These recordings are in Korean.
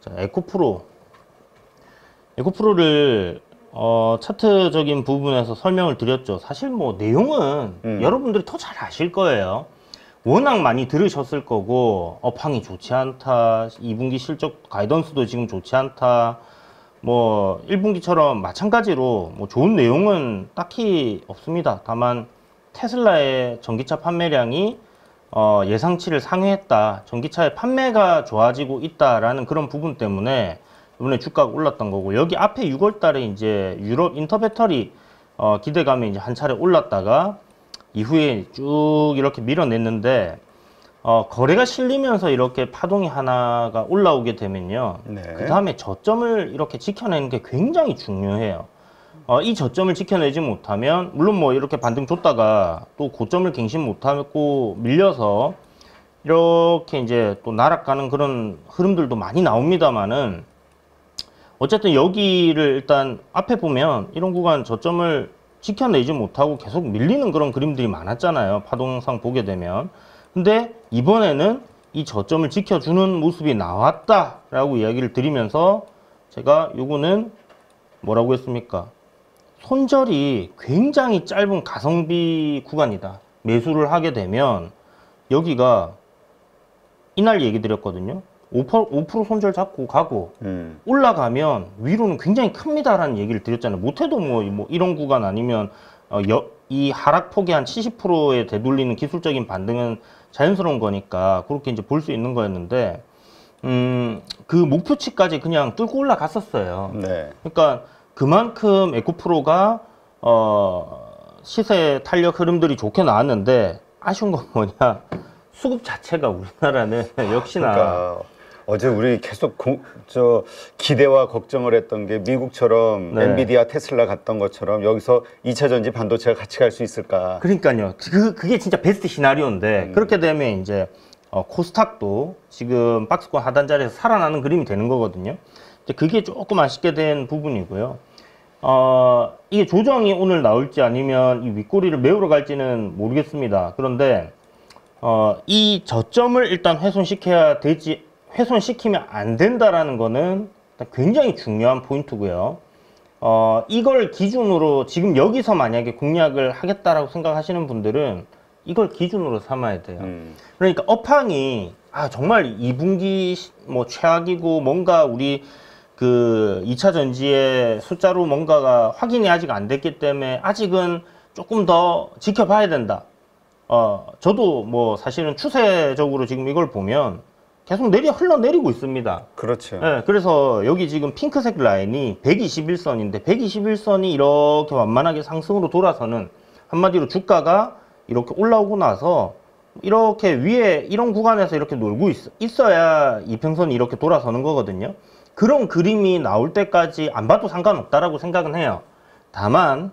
자, 에코프로를 차트적인 부분에서 설명을 드렸죠. 사실 뭐 내용은 여러분들이 더 잘 아실 거예요. 워낙 많이 들으셨을 거고, 업황이 좋지 않다, 2분기 실적 가이던스도 지금 좋지 않다, 뭐 1분기처럼 마찬가지로 뭐 좋은 내용은 딱히 없습니다. 다만 테슬라의 전기차 판매량이 예상치를 상회했다, 전기차의 판매가 좋아지고 있다라는 그런 부분 때문에 이번에 주가가 올랐던 거고, 여기 앞에 6월 달에 이제 유럽 인터배터리 기대감이 이제 한 차례 올랐다가 이후에 쭉 이렇게 밀어냈는데, 거래가 실리면서 이렇게 파동이 하나가 올라오게 되면요. 네. 그 다음에 저점을 이렇게 지켜내는 게 굉장히 중요해요. 이 저점을 지켜내지 못하면, 물론 뭐 이렇게 반등 줬다가 또 고점을 갱신 못하고 밀려서 이렇게 이제 또 날아가는 그런 흐름들도 많이 나옵니다만은, 어쨌든 여기를 일단 앞에 보면 이런 구간 저점을 지켜내지 못하고 계속 밀리는 그런 그림들이 많았잖아요. 파동상 보게 되면. 근데 이번에는 이 저점을 지켜주는 모습이 나왔다라고 이야기를 드리면서, 제가 요거는 뭐라고 했습니까? 손절이 굉장히 짧은 가성비 구간이다. 매수를 하게 되면 여기가 이날 얘기 드렸거든요. 5% 손절 잡고 가고 올라가면 위로는 굉장히 큽니다라는 얘기를 드렸잖아요. 못해도 뭐 이런 구간 아니면 이 하락폭이 한 70%에 되돌리는 기술적인 반등은 자연스러운 거니까 그렇게 이제 볼 수 있는 거였는데, 그 목표치까지 그냥 뚫고 올라갔었어요. 네. 그러니까 그만큼 에코프로가 시세 탄력 흐름들이 좋게 나왔는데, 아쉬운 건 뭐냐, 수급 자체가 우리나라는 역시나 그러니까 어제 우리 계속 기대와 걱정을 했던 게, 미국처럼 네. 엔비디아, 테슬라 갔던 것처럼 여기서 2차 전지 반도체가 같이 갈 수 있을까? 그러니까요. 그게 진짜 베스트 시나리오인데, 그렇게 되면 이제 코스닥도 지금 박스권 하단 자리에서 살아나는 그림이 되는 거거든요. 그게 조금 아쉽게 된 부분이고요. 이게 조정이 오늘 나올지 아니면 이 윗꼬리를 메우러 갈지는 모르겠습니다. 그런데 이 저점을 일단 훼손시켜야 되지, 훼손시키면 안 된다라는 거는 굉장히 중요한 포인트고요. 이걸 기준으로 지금 여기서 만약에 공략을 하겠다라고 생각하시는 분들은 이걸 기준으로 삼아야 돼요. 그러니까 업황이 정말 2분기 뭐 최악이고, 뭔가 우리 그 2차 전지의 숫자로 뭔가가 확인이 아직 안 됐기 때문에 아직은 조금 더 지켜봐야 된다. 저도 뭐 사실은 추세적으로 지금 이걸 보면 계속 흘러내리고 있습니다. 그렇죠. 네, 그래서 여기 지금 핑크색 라인이 121선인데 121선이 이렇게 완만하게 상승으로 돌아서는, 한마디로 주가가 이렇게 올라오고 나서 이렇게 위에 이런 구간에서 이렇게 놀고 있어야 이평선이 이렇게 돌아서는 거거든요. 그런 그림이 나올 때까지 안 봐도 상관없다라고 생각은 해요. 다만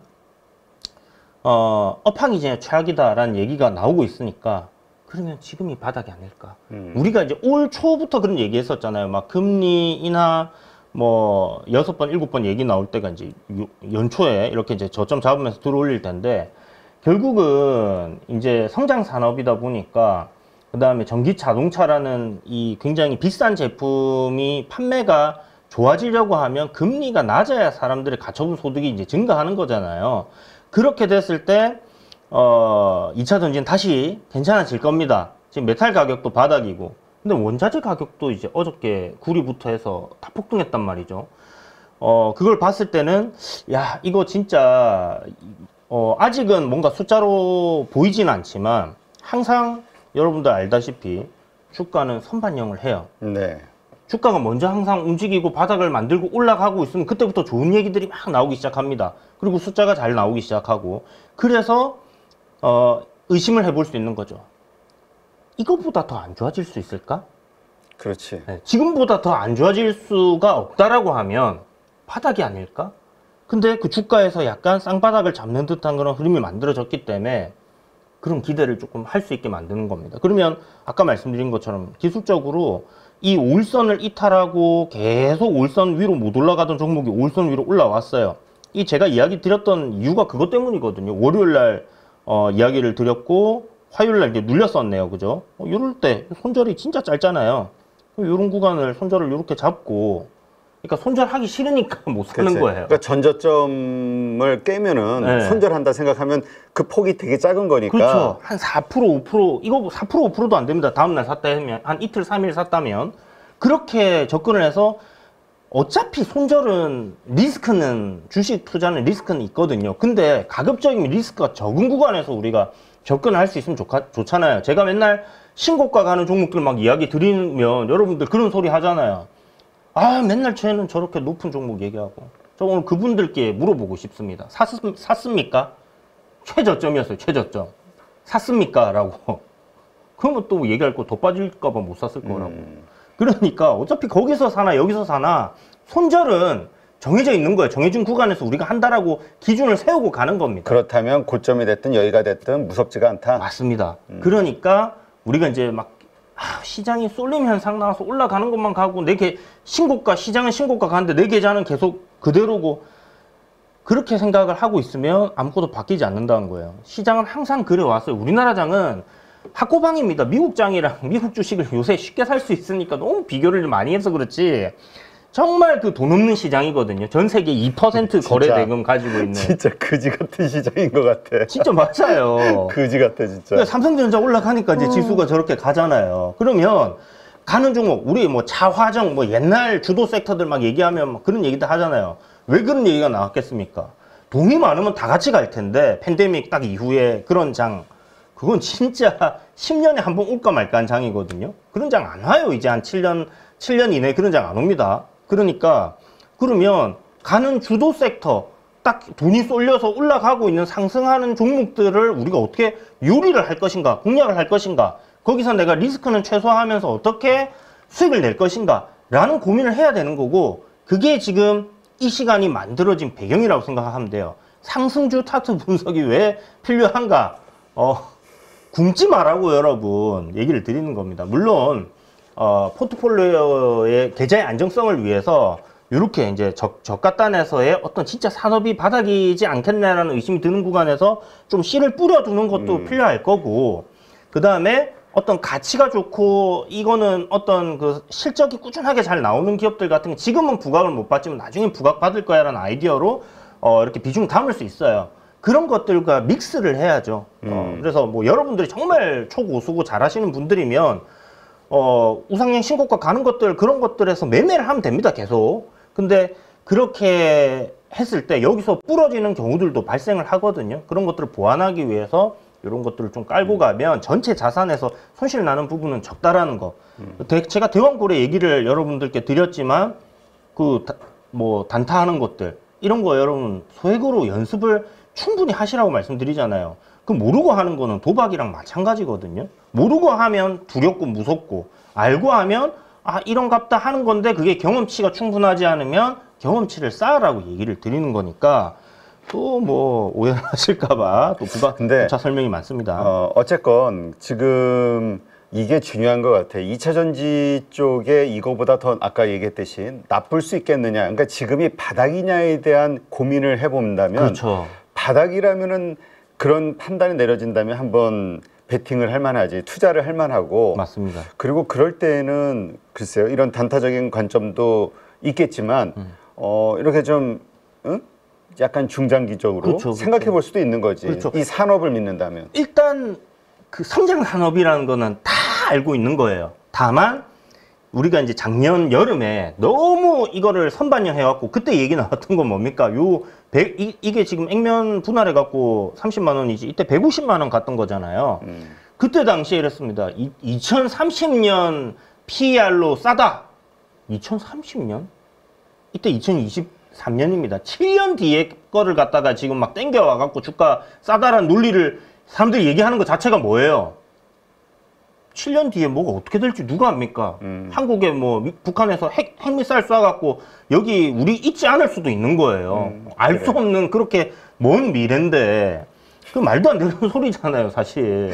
업황이 이제 최악이다라는 얘기가 나오고 있으니까, 그러면 지금이 바닥이 아닐까. 우리가 이제 올 초부터 그런 얘기 했었잖아요. 막 금리 인하 뭐 6번, 7번 얘기 나올 때가 이제 연초에 이렇게 이제 저점 잡으면서 들어올릴 텐데, 결국은 이제 성장 산업이다 보니까, 그 다음에 전기 자동차라는 이 굉장히 비싼 제품이 판매가 좋아지려고 하면 금리가 낮아야 사람들의 가처분 소득이 이제 증가하는 거잖아요. 그렇게 됐을 때 2차 전지는 다시 괜찮아질 겁니다. 지금 메탈 가격도 바닥이고, 근데 원자재 가격도 이제 어저께 구리부터 해서 다 폭등했단 말이죠. 그걸 봤을 때는 야, 이거 진짜 아직은 뭔가 숫자로 보이진 않지만, 항상 여러분들 알다시피 주가는 선반영을 해요. 네. 주가가 먼저 항상 움직이고 바닥을 만들고 올라가고 있으면 그때부터 좋은 얘기들이 막 나오기 시작합니다. 그리고 숫자가 잘 나오기 시작하고, 그래서 의심을 해볼 수 있는 거죠. 이것보다 더 안 좋아질 수 있을까? 그렇지. 네, 지금보다 더 안 좋아질 수가 없다라고 하면 바닥이 아닐까? 근데 그 주가에서 약간 쌍바닥을 잡는 듯한 그런 흐름이 만들어졌기 때문에 그런 기대를 조금 할 수 있게 만드는 겁니다. 그러면 아까 말씀드린 것처럼 기술적으로 이 5일선을 이탈하고 계속 5일선 위로 못 올라가던 종목이 5일선 위로 올라왔어요. 이 제가 이야기 드렸던 이유가 그것 때문이거든요. 월요일날 이야기를 드렸고 화요일날 이제 눌렸었네요. 그죠? 이럴 때 손절이 진짜 짧잖아요. 이런 구간을 손절을 이렇게 잡고, 그러니까 손절하기 싫으니까 못 사는 그치. 거예요. 그러니까 전저점을 깨면은 네. 손절한다 생각하면 그 폭이 되게 작은 거니까. 그렇죠. 한 4%, 5%, 이거 4%, 5%도 안 됩니다. 다음날 샀다 하면, 한 이틀, 3일 샀다면. 그렇게 접근을 해서 어차피 손절은 리스크는, 주식 투자는 리스크는 있거든요. 근데 가급적이면 리스크가 적은 구간에서 우리가 접근을 할 수 있으면 좋잖아요. 제가 맨날 신고가 가는 종목들 막 이야기 드리면 여러분들 그런 소리 하잖아요. 아, 맨날 쟤는 저렇게 높은 종목 얘기하고. 저 오늘 그분들께 물어보고 싶습니다. 샀습니까? 최저점이었어요, 최저점. 샀습니까? 라고. 그러면 또 얘기할 거 더 빠질까봐 못 샀을 거라고. 그러니까 어차피 거기서 사나 여기서 사나 손절은 정해져 있는 거예요. 정해진 구간에서 우리가 한다라고 기준을 세우고 가는 겁니다. 그렇다면 고점이 됐든 여기가 됐든 무섭지가 않다. 맞습니다. 그러니까 우리가 이제 막 시장이 쏠림 현상 나와서 올라가는 것만 가고 신고가, 시장은 신고가 가는데 내 계좌는 계속 그대로고, 그렇게 생각을 하고 있으면 아무것도 바뀌지 않는다는 거예요. 시장은 항상 그래왔어요. 우리나라 장은 학고방입니다. 미국 장이랑 미국 주식을 요새 쉽게 살 수 있으니까 너무 비교를 많이 해서 그렇지, 정말 그 돈 없는 시장이거든요. 전 세계 2% 거래 대금 가지고 있는. 진짜 그지 같은 시장인 것 같아. 진짜 맞아요. 그지 같아 진짜. 그러니까 삼성전자 올라가니까 이제 지수가 저렇게 가잖아요. 그러면 가는 종목, 우리 뭐 차화정, 뭐 옛날 주도 섹터들 막 얘기하면 막 그런 얘기도 하잖아요. 왜 그런 얘기가 나왔겠습니까? 돈이 많으면 다 같이 갈 텐데, 팬데믹 딱 이후에 그런 장, 그건 진짜 10년에 한 번 올까 말까 한 장이거든요. 그런 장 안 와요. 이제 한 7년 이내에 그런 장 안 옵니다. 그러니까, 그러면 가는 주도 섹터, 딱 돈이 쏠려서 올라가고 있는 상승하는 종목들을 우리가 어떻게 요리를 할 것인가, 공략을 할 것인가, 거기서 내가 리스크는 최소화하면서 어떻게 수익을 낼 것인가 라는 고민을 해야 되는 거고, 그게 지금 이 시간이 만들어진 배경이라고 생각하면 돼요. 상승주 차트 분석이 왜 필요한가? 굶지 말라고 여러분 얘기를 드리는 겁니다. 물론 포트폴리오의 계좌의 안정성을 위해서 이렇게 이제 저가단에서의 어떤 진짜 산업이 바닥이지 않겠냐라는 의심이 드는 구간에서 좀 씨를 뿌려두는 것도 필요할 거고, 그 다음에 어떤 가치가 좋고 이거는 어떤 그 실적이 꾸준하게 잘 나오는 기업들 같은 게 지금은 부각을 못 받지만 나중에 부각 받을 거야 라는 아이디어로 이렇게 비중 담을 수 있어요. 그런 것들과 믹스를 해야죠. 그래서 뭐 여러분들이 정말 초고수고 잘하시는 분들이면 우상향 신고가 가는 것들, 그런 것들에서 매매를 하면 됩니다, 계속. 근데 그렇게 했을 때 여기서 부러지는 경우들도 발생을 하거든요. 그런 것들을 보완하기 위해서 이런 것들을 좀 깔고 가면 전체 자산에서 손실 나는 부분은 적다라는 거. 제가 대왕고래 얘기를 여러분들께 드렸지만 뭐 단타하는 것들, 이런 거 여러분 소액으로 연습을 충분히 하시라고 말씀드리잖아요. 그 모르고 하는 거는 도박이랑 마찬가지거든요. 모르고 하면 두렵고 무섭고, 알고 하면 이런갑다 하는 건데, 그게 경험치가 충분하지 않으면 경험치를 쌓으라고 얘기를 드리는 거니까, 또 뭐 오해를 하실까봐 또 부차 설명이 많습니다. 어쨌건 지금 이게 중요한 것 같아. 2차 전지 쪽에 이거보다 더 아까 얘기했듯이 나쁠 수 있겠느냐. 그러니까 지금이 바닥이냐에 대한 고민을 해본다면, 그렇죠. 바닥이라면은 그런 판단이 내려진다면 한번 베팅을 할 만하지, 투자를 할 만하고. 맞습니다. 그리고 그럴 때는 글쎄요, 이런 단타적인 관점도 있겠지만 이렇게 좀 약간 중장기적으로 그렇죠, 생각해 볼 수도 있는 거지. 그렇죠. 이 산업을 믿는다면. 일단 그 성장 산업이라는 거는 다 알고 있는 거예요. 다만 우리가 이제 작년 여름에 너무 이거를 선반영해 갖고 그때 얘기 나왔던 건 뭡니까? 이게 지금 액면 분할해 갖고 30만 원이지, 이때 150만 원 갔던 거잖아요. 그때 당시에 이랬습니다. 2030년 PER로 싸다. 2030년? 이때 2023년입니다. 7년 뒤에 거를 갖다가 지금 막 땡겨와 갖고 주가 싸다라는 논리를 사람들이 얘기하는 것 자체가 뭐예요? 7년 뒤에 뭐가 어떻게 될지 누가 압니까? 한국에 뭐 북한에서 핵미사일 쏴갖고 여기 우리 있지 않을 수도 있는 거예요. 알 수 없는 그렇게 먼 미래인데, 그 말도 안 되는 소리잖아요, 사실.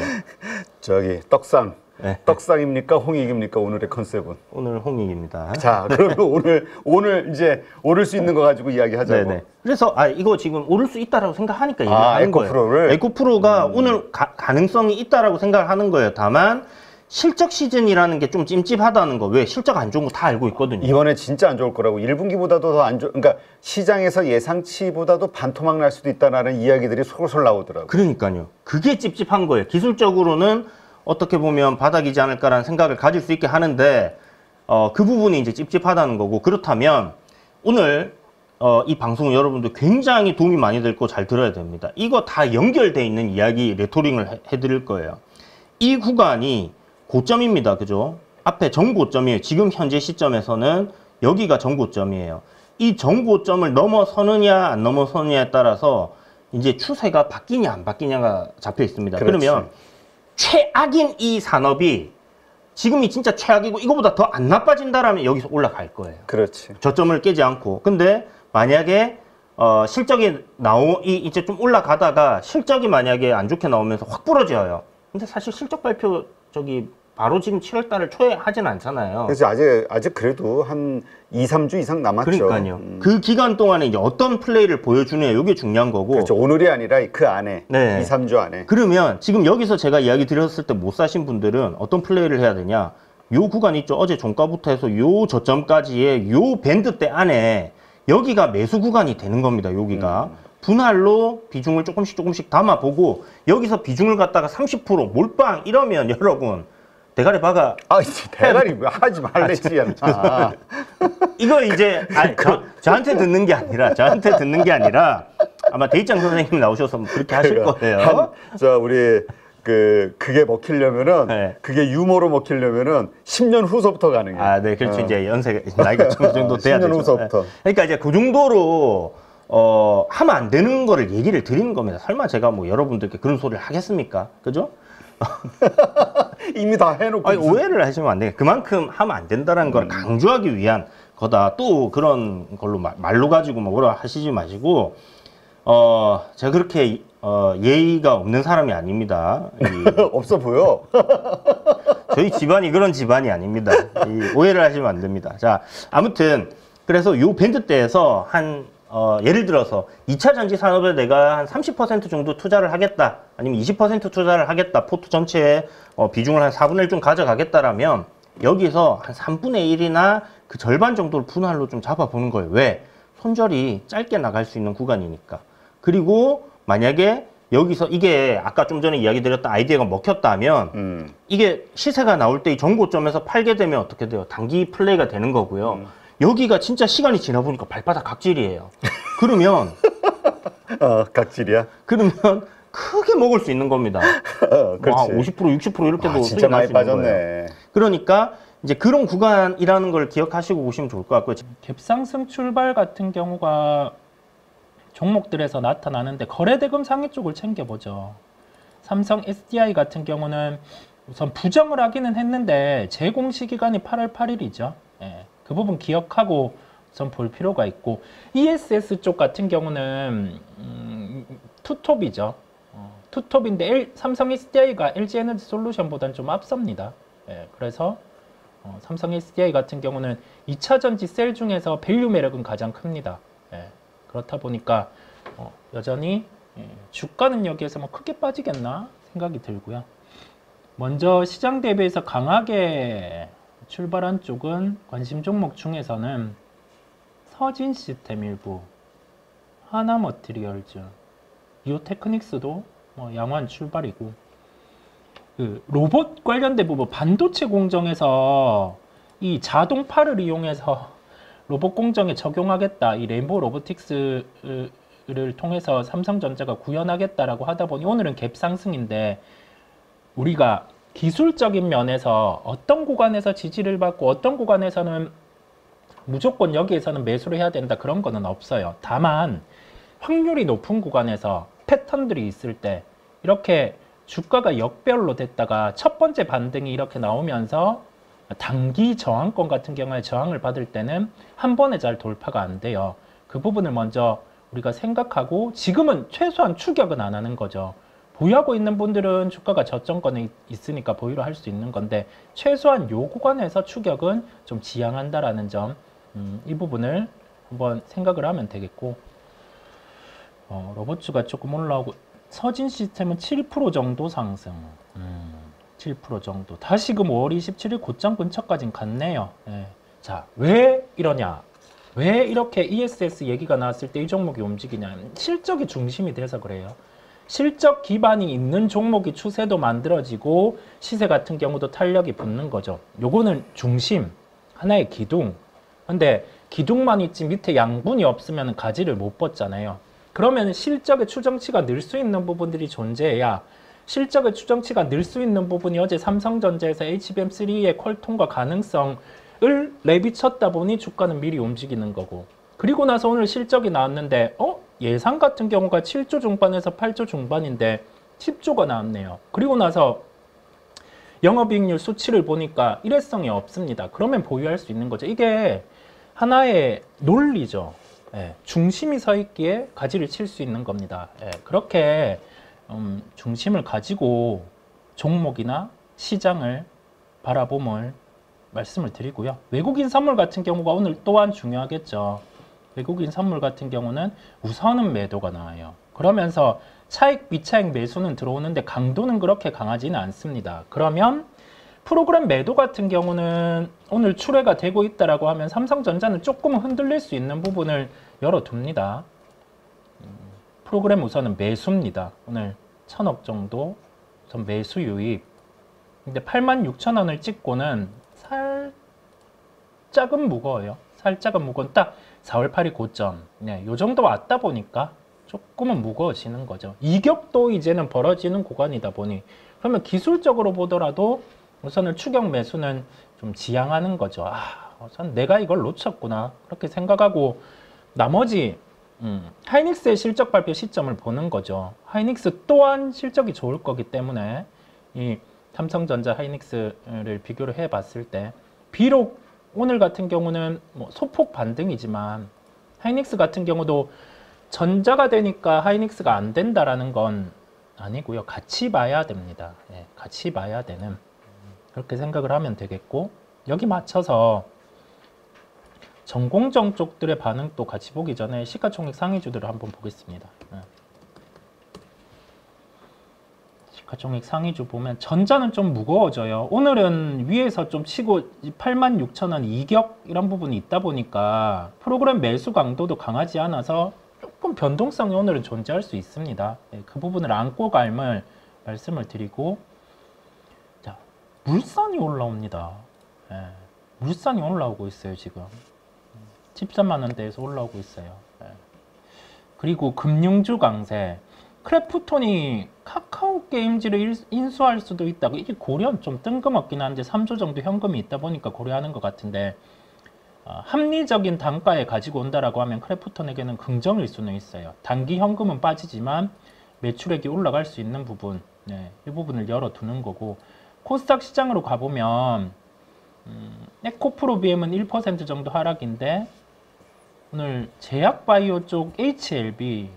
저기 떡상. 네. 떡상입니까? 홍익입니까? 오늘의 컨셉은. 오늘 홍익입니다. 자, 그러면 오늘 이제 오를 수 있는 거 가지고 이야기하자고. 네네. 그래서 이거 지금 오를 수 있다라고 생각하니까 얘기하는 거예요. 에코프로를? 에코프로가 오늘 가능성이 있다라고 생각을 하는 거예요. 다만 실적 시즌이라는 게 좀 찜찜하다는 거. 왜? 실적 안 좋은 거 다 알고 있거든요. 이번에 진짜 안 좋을 거라고. 1분기보다도 더 안 좋. 그러니까 시장에서 예상치보다도 반토막 날 수도 있다라는 이야기들이 솔솔 나오더라고. 그러니까요. 그게 찝찝한 거예요. 기술적으로는 어떻게 보면 바닥이지 않을까라는 생각을 가질 수 있게 하는데 그 부분이 이제 찝찝하다는 거고. 그렇다면 오늘 이 방송 여러분들 굉장히 도움이 많이 될 거 잘 들어야 됩니다. 이거 다 연결돼 있는 이야기 레토링을 해드릴 거예요. 이 구간이 고점입니다. 그죠? 앞에 정고점이에요. 지금 현재 시점에서는 여기가 정고점이에요. 이 정고점을 넘어서느냐 안 넘어서느냐에 따라서 이제 추세가 바뀌냐 안 바뀌냐가 잡혀 있습니다. 그렇지. 그러면 최악인 이 산업이 지금이 진짜 최악이고 이거보다 더 안 나빠진다라면 여기서 올라갈 거예요. 그렇지. 저점을 깨지 않고. 근데 만약에 실적이 이제 좀 올라가다가 실적이 만약에 안 좋게 나오면서 확 부러져요. 근데 사실 실적 발표 바로 지금 7월 달을 초에 하진 않잖아요. 그래서 아직 그래도 한 2, 3주 이상 남았죠. 그러니까요. 그 기간 동안에 이제 어떤 플레이를 보여주느냐 이게 중요한 거고. 그렇죠. 오늘이 아니라 그 안에 네. 2, 3주 안에. 그러면 지금 여기서 제가 이야기 드렸을 때 못 사신 분들은 어떤 플레이를 해야 되냐? 요 구간 있죠. 어제 종가부터 해서 요 저점까지의 요 밴드대 안에 여기가 매수 구간이 되는 겁니다. 여기가. 분할로 비중을 조금씩 담아보고 여기서 비중을 갖다가 30% 몰빵 이러면 여러분 대가리 박아. 이제 대가리 왜 하지 말랬지. 이거 이제 저한테 듣는 게 아니라 아마 대입장 선생님 나오셔서 그렇게 하실 거예요. 우리 그게 먹히려면은 네. 그게 유머로 먹히려면은 10년 후서부터 가능해요. 네, 그렇죠. 이제 나이가 그 정도 돼야 10년 되죠. 후서부터. 그러니까 이제 그 정도로 하면 안 되는 거를 얘기를 드리는 겁니다. 설마 제가 뭐 여러분들께 그런 소리를 하겠습니까? 그죠? 이미 다 해놓고. 오해를 하시면 안 돼요. 그만큼 하면 안 된다는 걸 강조하기 위한 거다. 또 그런 걸로 말로 가지고 뭐라 하시지 마시고, 제가 그렇게 예의가 없는 사람이 아닙니다. 없어 보여. 저희 집안이 그런 집안이 아닙니다. 오해를 하시면 안 됩니다. 자, 아무튼 그래서 요 밴드대에서 예를 들어서 2차 전지 산업에 내가 한 30% 정도 투자를 하겠다. 아니면 20% 투자를 하겠다. 포트 전체의 비중을 한 4분의 1 좀 가져가겠다라면 여기서 한 3분의 1이나 그 절반 정도를 분할로 좀 잡아보는 거예요. 왜? 손절이 짧게 나갈 수 있는 구간이니까. 그리고 만약에 여기서 이게 아까 좀 전에 이야기 드렸던 아이디어가 먹혔다면 이게 시세가 나올 때 이 정고점에서 팔게 되면 어떻게 돼요? 단기 플레이가 되는 거고요. 여기가 진짜 시간이 지나 보니까 발바닥 각질이에요. 그러면 각질이야? 그러면 크게 먹을 수 있는 겁니다. 그렇지. 50%, 60% 이렇게도 진짜 많이 빠졌네. 거예요. 그러니까 이제 그런 구간이라는 걸 기억하시고 보시면 좋을 것 같고요. 갭상승 출발 같은 경우가 종목들에서 나타나는데 거래대금 상위 쪽을 챙겨보죠. 삼성 SDI 같은 경우는 우선 부정을 하기는 했는데 재공시 기간이 8월 8일이죠. 그 부분 기억하고 우선 볼 필요가 있고, ESS 쪽 같은 경우는 투톱이죠. 투톱인데 삼성 SDI가 LG에너지 솔루션보다는 좀 앞섭니다. 그래서 삼성 SDI 같은 경우는 2차 전지 셀 중에서 밸류 매력은 가장 큽니다. 그렇다 보니까 여전히 주가는 여기에서 뭐 크게 빠지겠나 생각이 들고요. 먼저 시장 대비해서 강하게 출발한 쪽은 관심 종목 중에서는 서진 시스템 일부, 하나머티리얼즈, 이오테크닉스도 뭐 양호한 출발이고, 그 로봇 관련된 부분 반도체 공정에서 이 자동파를 이용해서 로봇 공정에 적용하겠다, 이 레인보우 로보틱스를 통해서 삼성전자가 구현하겠다라고 하다 보니 오늘은 갭 상승인데, 우리가 기술적인 면에서 어떤 구간에서 지지를 받고 어떤 구간에서는 무조건 여기에서는 매수를 해야 된다, 그런 거는 없어요. 다만 확률이 높은 구간에서 패턴들이 있을 때 이렇게 주가가 역별로 됐다가 첫 번째 반등이 이렇게 나오면서 단기 저항권 같은 경우에 저항을 받을 때는 한 번에 잘 돌파가 안 돼요. 그 부분을 먼저 우리가 생각하고, 지금은 최소한 추격은 안 하는 거죠. 보유하고 있는 분들은 주가가 저점권에 있으니까 보유를 할 수 있는 건데, 최소한 요 구간에서 추격은 좀 지양한다라는 점, 이 부분을 한번 생각을 하면 되겠고, 로봇주가 조금 올라오고, 서진 시스템은 7% 정도 상승. 7% 정도. 다시금 5월 27일 고점 근처까지는 갔네요. 예. 자, 왜 이러냐? 왜 이렇게 ESS 얘기가 나왔을 때 이 종목이 움직이냐? 실적이 중심이 돼서 그래요. 실적 기반이 있는 종목이 추세도 만들어지고 시세 같은 경우도 탄력이 붙는 거죠. 요거는 중심, 하나의 기둥. 근데 기둥만 있지 밑에 양분이 없으면 가지를 못 뻗잖아요. 그러면 실적의 추정치가 늘 수 있는 부분들이 존재해야 실적의 추정치가 늘 수 있는 부분이 어제 삼성전자에서 HBM3의 퀄 통과 가능성을 내비쳤다 보니 주가는 미리 움직이는 거고, 그리고 나서 오늘 실적이 나왔는데 예상 같은 경우가 7조 중반에서 8조 중반인데 10조가 나왔네요. 그리고 나서 영업이익률 수치를 보니까 일회성이 없습니다. 그러면 보유할 수 있는 거죠. 이게 하나의 논리죠. 예, 중심이 서 있기에 가지를 칠 수 있는 겁니다. 예, 그렇게 중심을 가지고 종목이나 시장을 바라봄을 말씀을 드리고요. 외국인 선물 같은 경우가 오늘 또한 중요하겠죠. 외국인 선물 같은 경우는 우선은 매도가 나와요. 그러면서 차익, 비차익 매수는 들어오는데 강도는 그렇게 강하지는 않습니다. 그러면 프로그램 매도 같은 경우는 오늘 출회가 되고 있다라고 하면 삼성전자는 조금 흔들릴 수 있는 부분을 열어둡니다. 프로그램 우선은 매수입니다. 오늘 1000억 정도 우선 매수 유입. 근데 86,000원을 찍고는 살짝은 무거워요. 살짝은 무거운 딱 4월 8일 고점. 네, 요 정도 왔다 보니까 조금은 무거워지는 거죠. 이격도 이제는 벌어지는 구간이다 보니 그러면 기술적으로 보더라도 우선은 추격 매수는 좀 지양하는 거죠. 우선 내가 이걸 놓쳤구나 그렇게 생각하고 나머지 하이닉스의 실적 발표 시점을 보는 거죠. 하이닉스 또한 실적이 좋을 거기 때문에 이 삼성전자 하이닉스를 비교를 해 봤을 때 비록 오늘 같은 경우는 뭐 소폭 반등이지만 하이닉스 같은 경우도 전자가 되니까 하이닉스가 안 된다라는 건 아니고요. 같이 봐야 됩니다. 예, 같이 봐야 되는 그렇게 생각을 하면 되겠고, 여기 맞춰서 전공정 쪽들의 반응도 같이 보기 전에 시가총액 상위주들을 한번 보겠습니다. 예. 시가총액 상위주 보면 전자는 좀 무거워져요. 오늘은 위에서 좀 치고 86,000원 이격 이런 부분이 있다 보니까 프로그램 매수 강도도 강하지 않아서 조금 변동성이 오늘은 존재할 수 있습니다. 예, 그 부분을 안고 갈을 말씀을 드리고, 자, 물산이 올라옵니다. 예, 물산이 올라오고 있어요. 지금 13만 원대에서 올라오고 있어요. 예. 그리고 금융주 강세, 크래프톤이 카카오 게임즈를 인수할 수도 있다고. 이게 고려 좀 뜬금없긴 한데 3조 정도 현금이 있다 보니까 고려하는 것 같은데, 합리적인 단가에 가지고 온다라고 하면 크래프톤에게는 긍정일 수는 있어요. 단기 현금은 빠지지만 매출액이 올라갈 수 있는 부분, 네, 이 부분을 열어두는 거고, 코스닥 시장으로 가보면 에코프로비엠은 1% 정도 하락인데 오늘 제약바이오 쪽 HLB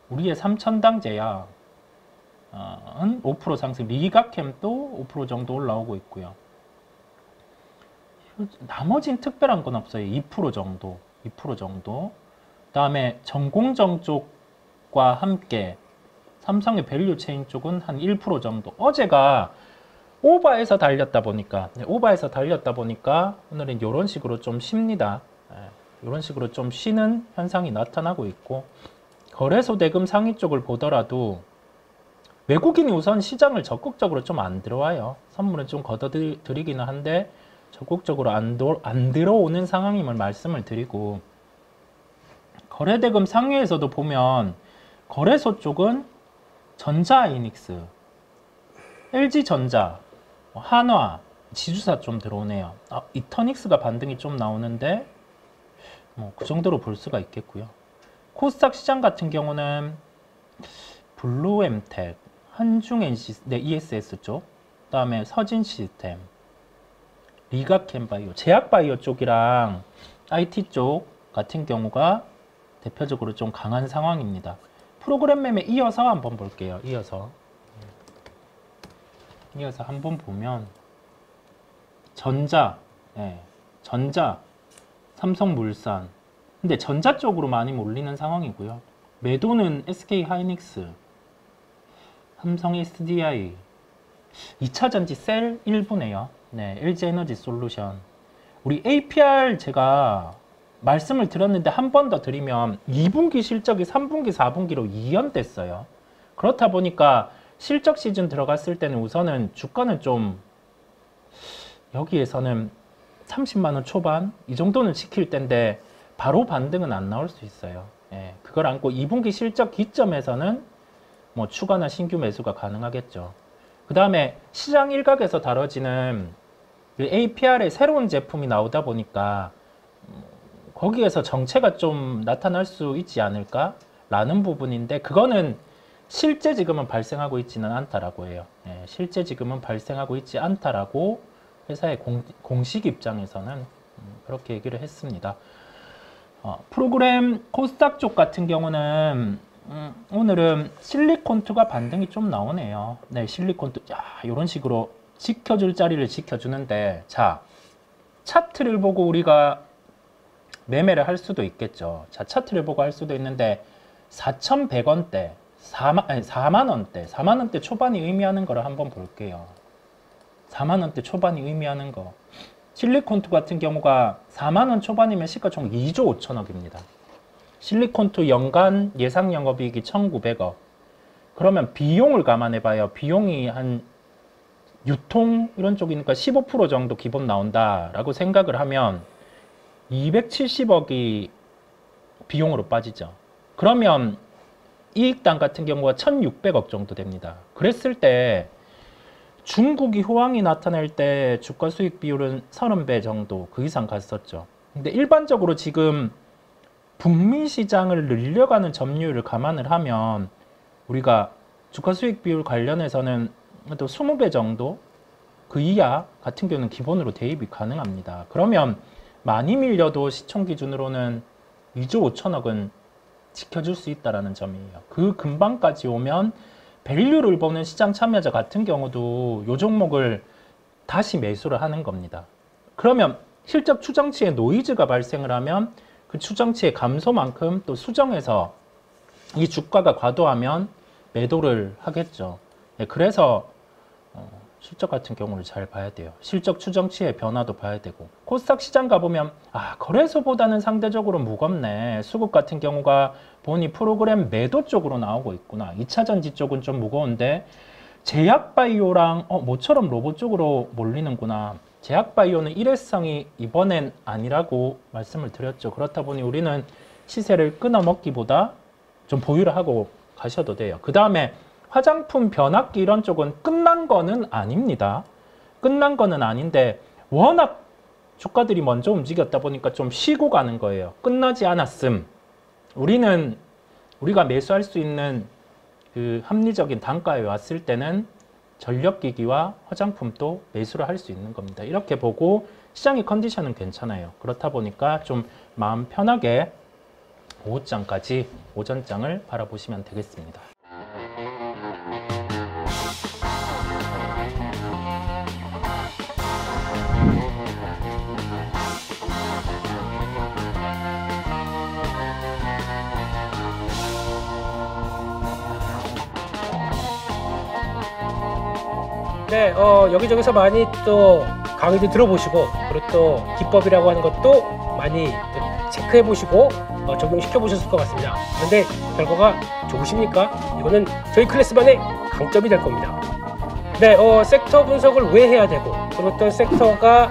우리의 3000당 제약은 5% 상승, 리가캠도 5% 정도 올라오고 있고요. 나머지는 특별한 건 없어요. 2% 정도, 2% 정도. 그다음에 전공정 쪽과 함께 삼성의 밸류 체인 쪽은 한 1% 정도. 어제가 오버해서 달렸다 보니까, 오늘은 이런 식으로 좀 쉽니다. 이런 식으로 좀 쉬는 현상이 나타나고 있고, 거래소 대금 상위 쪽을 보더라도 외국인이 우선 시장을 적극적으로 좀 안 들어와요. 선물은 좀 걷어들이기는 한데 적극적으로 안 들어오는 상황임을 말씀을 드리고, 거래대금 상위에서도 보면 거래소 쪽은 전자하이닉스, LG전자, 한화, 지주사 좀 들어오네요. 이터닉스가 반등이 좀 나오는데 뭐 그 정도로 볼 수가 있겠고요. 코스닥 시장 같은 경우는 블루엠텍, 한중NC, 네, ESS 쪽, 그다음에 서진시스템, 리가캠바이오, 제약바이오 쪽이랑 IT 쪽 같은 경우가 대표적으로 좀 강한 상황입니다. 프로그램 매매 이어서 한번 볼게요. 이어서 한번 보면 전자, 예, 전자, 삼성물산. 근데 전자 쪽으로 많이 몰리는 상황이고요. 매도는 SK 하이닉스, 삼성 SDI. 2차전지 셀 일부네요. 네, LG에너지 솔루션. 우리 APR 제가 말씀을 드렸는데 한 번 더 드리면 2분기 실적이 3분기, 4분기로 2연됐어요. 그렇다 보니까 실적 시즌 들어갔을 때는 우선은 주가는 좀 여기에서는 30만 원 초반 이 정도는 지킬 텐데 바로 반등은 안 나올 수 있어요. 예, 그걸 안고 2분기 실적 기점에서는 뭐 추가나 신규 매수가 가능하겠죠. 그 다음에 시장 일각에서 다뤄지는 APR의 새로운 제품이 나오다 보니까 거기에서 정체가 좀 나타날 수 있지 않을까라는 부분인데 그거는 실제 지금은 발생하고 있지는 않다라고 해요. 예, 실제 지금은 발생하고 있지 않다라고 회사의 공식 입장에서는 그렇게 얘기를 했습니다. 프로그램 코스닥 쪽 같은 경우는 오늘은 실리콘2가 반등이 좀 나오네요. 네, 실리콘2 이런 식으로 지켜줄 자리를 지켜주는데 자 차트를 보고 우리가 매매를 할 수도 있겠죠. 자 차트를 보고 할 수도 있는데 4,100원대 4만 원대 초반이 의미하는 거를 한번 볼게요. 4만 원대 초반이 의미하는 거. 실리콘2 같은 경우가 4만 원 초반이면 시가총 2조 5천억입니다. 실리콘2 연간 예상 영업이익이 1,900억. 그러면 비용을 감안해봐요. 비용이 한 유통 이런 쪽이니까 15% 정도 기본 나온다라고 생각을 하면 270억이 비용으로 빠지죠. 그러면 이익당 같은 경우가 1,600억 정도 됩니다. 그랬을 때 중국이 호황이 나타날 때 주가 수익 비율은 30배 정도 그 이상 갔었죠. 근데 일반적으로 지금 북미 시장을 늘려가는 점유율을 감안을 하면 우리가 주가 수익 비율 관련해서는 또 20배 정도 그 이하 같은 경우는 기본으로 대입이 가능합니다. 그러면 많이 밀려도 시총 기준으로는 2조 5천억은 지켜줄 수 있다는 점이에요. 그 근방까지 오면 밸류를 보는 시장 참여자 같은 경우도 이 종목을 다시 매수를 하는 겁니다. 그러면 실적 추정치에 노이즈가 발생을 하면 그 추정치의 감소만큼 또 수정해서 이 주가가 과도하면 매도를 하겠죠. 네, 그래서 실적 같은 경우를 잘 봐야 돼요. 실적 추정치의 변화도 봐야 되고 코스닥 시장 가보면 거래소보다는 상대적으로 무겁네. 수급 같은 경우가 보니 프로그램 매도 쪽으로 나오고 있구나. 2차전지 쪽은 좀 무거운데 제약바이오랑 모처럼 로봇 쪽으로 몰리는구나. 제약바이오는 일회성이 이번엔 아니라고 말씀을 드렸죠. 그렇다 보니 우리는 시세를 끊어먹기보다 좀 보유를 하고 가셔도 돼요. 그 다음에 화장품, 변압기 이런 쪽은 끝난 거는 아닙니다. 끝난 거는 아닌데 워낙 주가들이 먼저 움직였다 보니까 좀 쉬고 가는 거예요. 끝나지 않았음. 우리가 매수할 수 있는 그 합리적인 단가에 왔을 때는 전력기기와 화장품도 매수를 할 수 있는 겁니다. 이렇게 보고 시장의 컨디션은 괜찮아요. 그렇다 보니까 좀 마음 편하게 오후장까지 오전장을 바라보시면 되겠습니다. 네, 여기저기서 많이 또 강의도 들어보시고 그리고 또 기법이라고 하는 것도 많이 또 체크해보시고 적용시켜 보셨을 것 같습니다. 그런데 결과가 좋으십니까? 이거는 저희 클래스반의 강점이 될 겁니다. 네, 섹터 분석을 왜 해야 되고 그리고 어떤 섹터가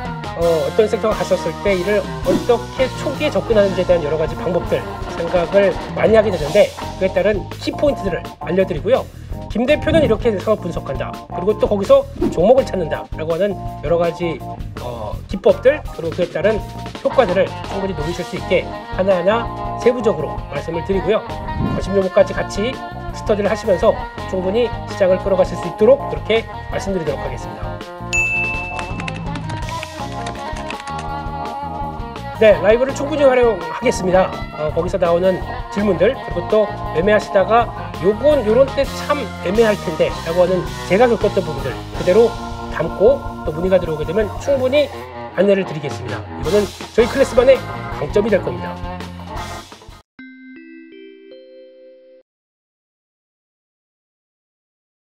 갔었을 때 이를 어떻게 초기에 접근하는지에 대한 여러 가지 방법들 생각을 많이 하게 되는데 그에 따른 키포인트들을 알려드리고요. 김 대표는 이렇게 상업 분석한다. 그리고 또 거기서 종목을 찾는다. 라고 하는 여러 가지 기법들 그리고 그에 따른 효과들을 충분히 노리실 수 있게 하나하나 세부적으로 말씀을 드리고요. 관심 종목까지 같이 스터디를 하시면서 충분히 시장을 끌어가실 수 있도록 그렇게 말씀드리도록 하겠습니다. 네, 라이브를 충분히 활용하겠습니다. 거기서 나오는 질문들 그리고 또 매매하시다가 요런 때 참 애매할 텐데 라고 하는 제가 겪었던 부분들 그대로 담고 또 문의가 들어오게 되면 충분히 안내를 드리겠습니다. 이거는 저희 클래스반의 강점이 될 겁니다.